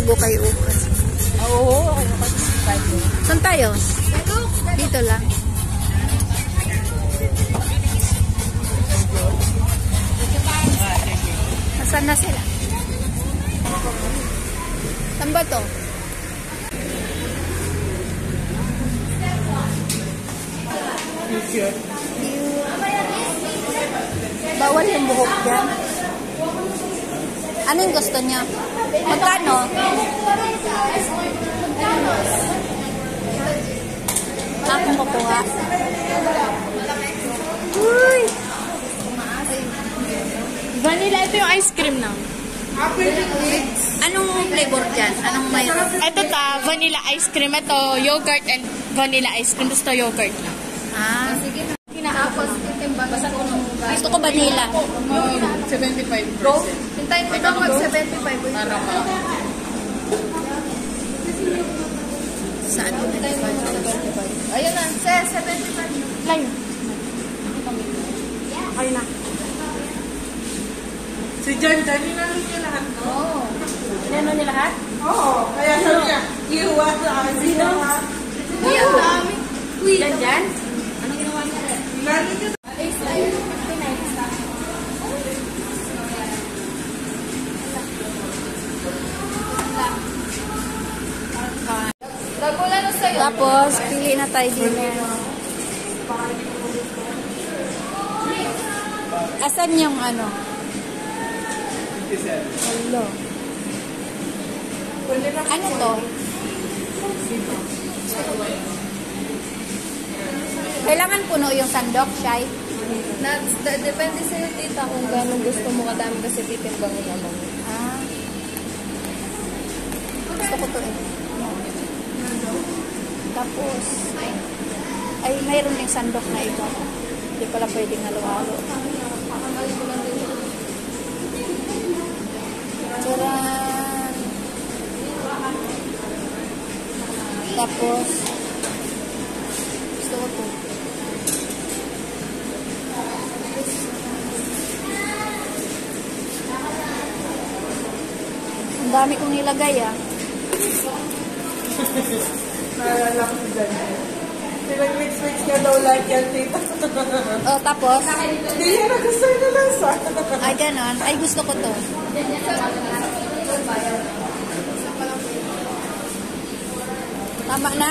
bago kayo ukas. Oo, okay. Saan tayo? Dito lang. Nasaan na sila? Saan ba to? Bawal yung buhok dyan. Anong gusto niya? Magkano? Akong kukuha. Uy! Vanilla, ito yung ice cream na. Anong flavor dyan? Anong mayroon? Ito vanilla ice cream. Ito, yogurt and vanilla ice cream. Gusto yogurt na. Ah, sige na. Kinahapos, timbang. Basta ko nung gusto ko vanilla. 75%. Go? Hintayin mo daw mag-75. Para ka. Saan ko na? Ayun na, 75. Layo. Ayun na. Si John, ninalo niya lahat, no? Oo. Ninalo niya lahat? Oo. Kaya sabi niya, iuwa sa akin. Sino? Kuya, kami. Kuya. Jan? Anong ginawa niya? Ninalo niya. Tapos, pili na tayo din. Asan yung ano? Hello. Ano to? Kailangan puno yung sandok, Shai? Depende sa'yo, tita, kung gano'ng gusto mo kadami kasi titimbangin naman. Ah. Gusto ko to eh. Tapos, ay mayroon ding sandok na iba. Hindi pala pwedeng halo-halo. Tcharan! Tapos, gusto ko to. Ang dami kong nilagay ah. Naalala ko si John. Pinag-mix-mix niya daw like yan, tita. Oh, tapos? Hindi yan nagusto na lasa. Ay, ganon. Ay, gusto ko to. Tama na.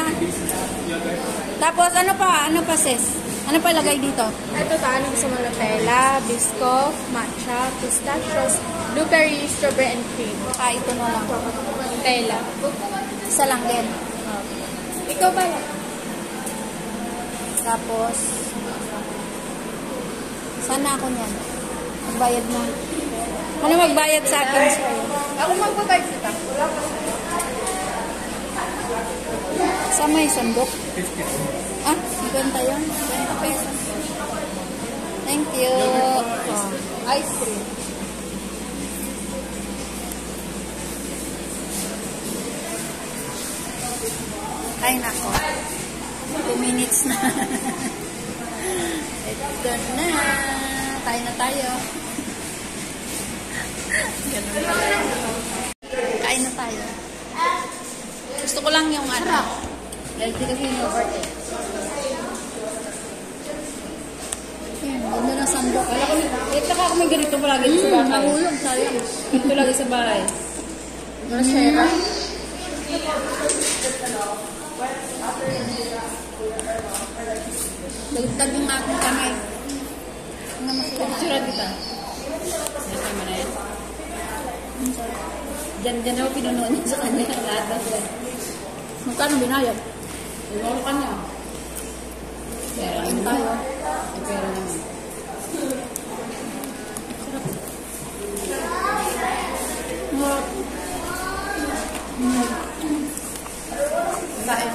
Tapos, ano pa? Ano pa, sis? Ano pa lagay dito? Ito ano gusto mo? Nutella, biscoff, matcha, pistachios, blueberry, strawberry, and cream. Ito na lang. Nutella. Isa lang din. Ikaw ba? Tapos, sana ako niyan. Magbayad na. Ano magbayad sa akin? Ako magbabayad kita. Sama yung sandok. Ah, maganda yun. 20 pesos. Thank you. Oh. Ice cream. Ay, nako. 2 minutes na. Ito na. Tayo na tayo. Ganun pala. Kain na tayo. Gusto ko lang yung ano. Dahil di kasi yung yogurt eh. Ganda ng sandok. Ito ka kung may ganito palagi sa bahay. Nahulog, sayang. Ganito lagi sa bahay. Shera. Dagdag yung aking kamay. Ang Picture kita. Ito mo na yan. Diyan ako pinunuan niya sa kanya. Lahat na. magkano binayad? Iwala ka na. Pera Kain tayo. Pera naman. Kain.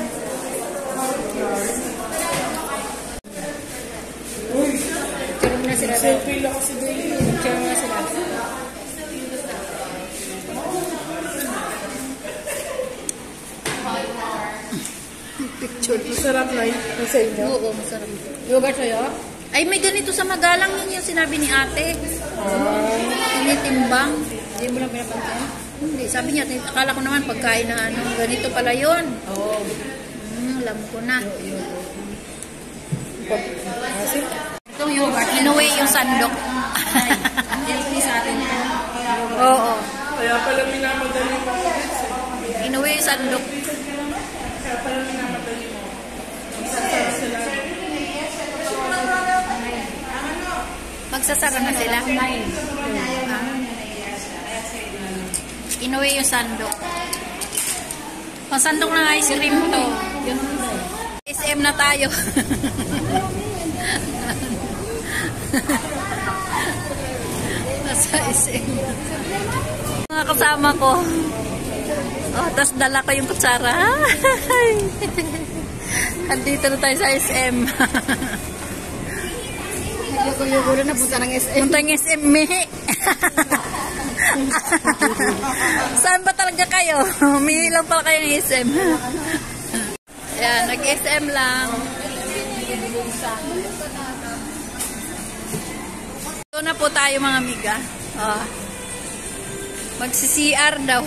Picture mo na sila. Selfie lang kasi din. Picture mo na sila. Picture. Masarap na yun. Sa inyo. Oo, masarap. Yogurt sa'yo? Ay, may ganito sa Magalang, yun yung sinabi ni ate. Tinitimbang. Hindi mo lang pinapansin? Hindi, sabi niya, akala ko naman pagkain na ano, ganito pala yun. Oo. Alam ko na. Kasi, Itong yogurt, inuwi yung sandok. Yan sa atin. Oo. kaya pala minamadali mo. Inuwi yung sandok. Kaya pala minamadali mo. Magsasara sila. Magsasara na sila. Inuwi yung sandok. Ang sandok ng ice cream to. SM na tayo. Nasa SM. Mga kasama ko. Oh, tapos dala ko yung kutsara. Andito na tayo sa SM. Yugo-yugo na punta ng SM. Punta ng SM, mihi. Saan ba talaga kayo? Mihi lang pala kayo ng SM. Yan, nag-SM lang. Ito na po tayo mga amiga. Oh. Magsi-CR daw.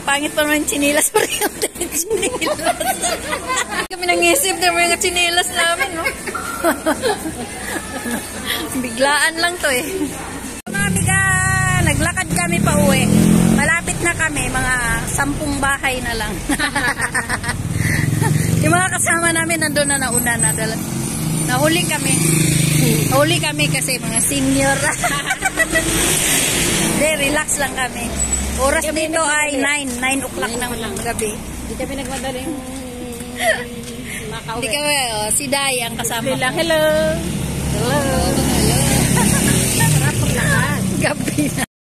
Pangit pa naman yung chinilas. Chinilas. Kami nang-isip na mga chinilas namin, no? Biglaan lang to eh. Mga amiga, naglakad kami pa uwi. Malapit na kami, mga 10 bahay na lang. Yung mga kasama namin nandun na nauna na. Nahuli kami. Nahuli kami kasi mga senior. Hindi, relax lang kami. Oras dito ay 9 o'clock ng gabi. Hindi kami nagmadaling makauwi. Hindi kami, oh, si Day ang kasama ko. Hello. Hello. Gabi na.